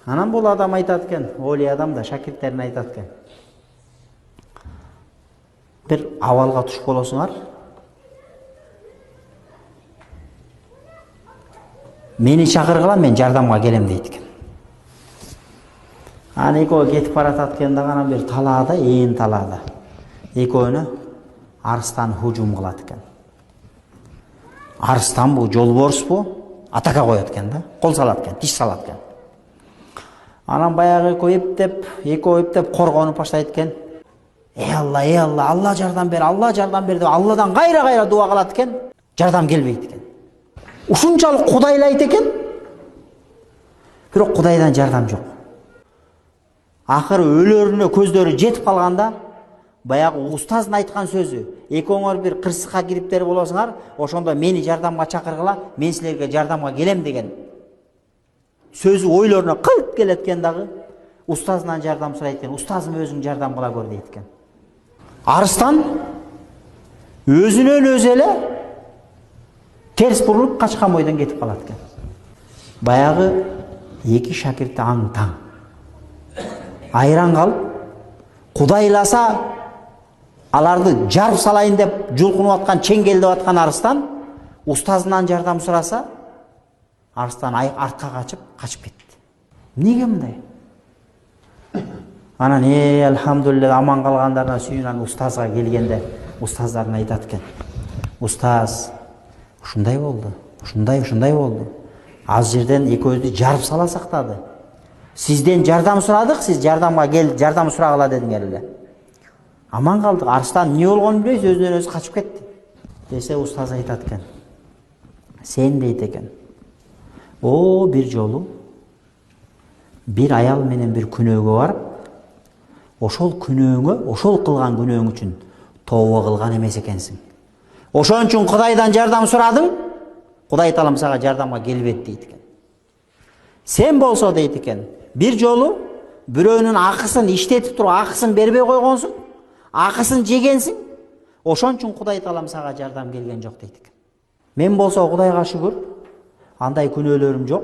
Анан бул адам айтат экен, Оли адам да шакирттерине айтат экен. Бир абалга туш болосуңар. Мени чакыргыла, мен жардамга келем дейт экен. Аны экөө кетип баратат экен дагы анан бир талаада, ээн талаада. Экөөнө арстан хужум кылат экен. Арстан бу жолборс бу атака коет экен да, кол салат экен, тиш салат экен. Анан баягы экөө эптеп коргонуп баштайт экен. Алла, Алла жардам бер деп Алладан кайра дуа кылат экен. Жардам келбейт экен. Ушунчалык Кудайлайт экен. Бирок Кудайдан жардам жок. Акыры өлөрүнө көздөрү жетип калганда, баягы устаздын айткан сөзү, экөөңөр бир кырсыкка кириптер болосуңар, ошондо мени жардамга чакыргыла, мен силерге жардамга келем деген сөзү ойлоруна кылып келет экен дагы. Устазынан жардам сурайт экен. Устазым өзүң жардам кыла көр дейт экен. Арстан өзүнөн өзү эле терс бурулуп качкан бойдон кетип калат экен. Баягы эки шакирти аң-таң айран калып, Кудайласа аларды жарып салайын деп жулкунуп аткан, чеңгелдеп аткан Арстан устазынан жардам сураса, Арстан артка качып кетти. Неге мындай? Анан алхамдулилла аман калгандарына сүйүнүп устазга келгенде, устаздарын айтат экен. Устаз, ушундай болду. Аз жерден экөөбүздү жарып сала сактады. Сизден жардам сурадык, сиз жардамга кел, жардам сурагыла дедиңер эле. Аман калдык. Арстан эмне болгонун билбейбиз, өзүнөн өзү качып кетти. Десе устаз айтат экен. Сен дейт экен. Бир жолу бир аял менен бир күнөөгө барып, ошол кылган күнөөң үчүн тооба кылган эмес экенсиң. Ошон үчүн Кудайдан жардам сурадың, Кудай таалам сага жардамга келбеді дейт экен. Сен болсо дейт экен, бир жолу бирөөнүн акысын иштетип туруп, акысын бербей койгонсуң, акысын жегенсиң, ошон үчүн Кудай таалам сага жардам келген жок дейт экен. Мен болсо Кудайга шүгүр, андай күнөөлөрүм жок,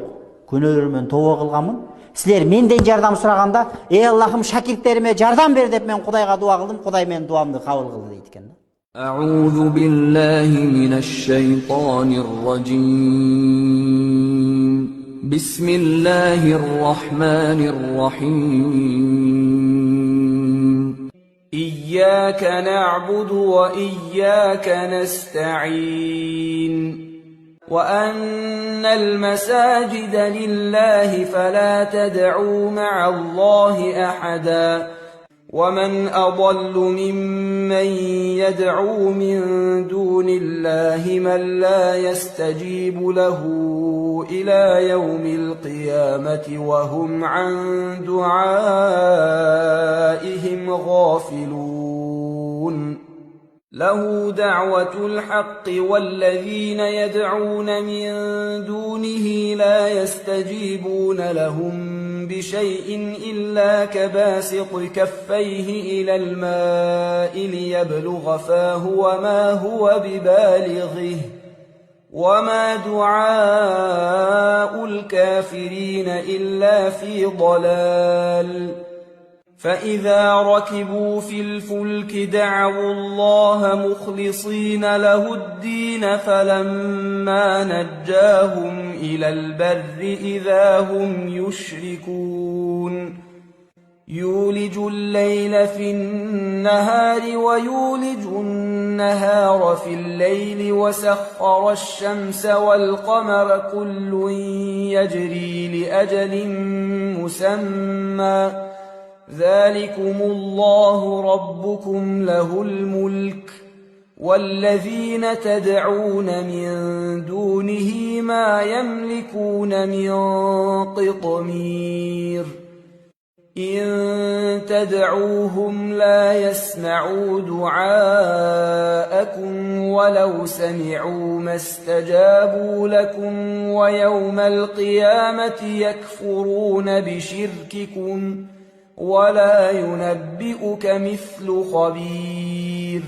күнөөлөрүмөн тооба кылганмын. Силер менден жардам сураганда, Аллахым шакирттериме жардам бер деп мен Кудайга дуа кылдым, Кудай менин дуамды кабыл кылды дейт экен. أعوذ بالله من الشيطان الرجيم بسم الله الرحمن الرحيم إياك نعبد وإياك نستعين وأن المساجد لله فلا تدعوا مع الله أحدا ومن أضل ممن يدعو من دون الله من لا يستجيب له إلى يوم القيامة وهم عن دعائهم غافلون له دعوة الحق والذين يدعون من دونه لا يستجيبون لهم بشيء إلا كباسط كفيه إلى الماء ليبلغ فاه وما هو ببالغه وما دعاء الكافرين إلا في ضلال فإذا ركبوا في الفلك دعوا الله مخلصين له الدين فلما نجاهم إلى البر إذا هم يشركون يولج الليل في النهار ويولج النهار في الليل وسخر الشمس والقمر كل يجري لأجل مسمى ذلكم الله ربكم له الملك والذين تدعون من دونه ما يملكون من قطمير إن تدعوهم لا يسمعوا دعاءكم ولو سمعوا ما استجابوا لكم ويوم القيامة يكفرون بشرككم ولا ينبئك مثل خبير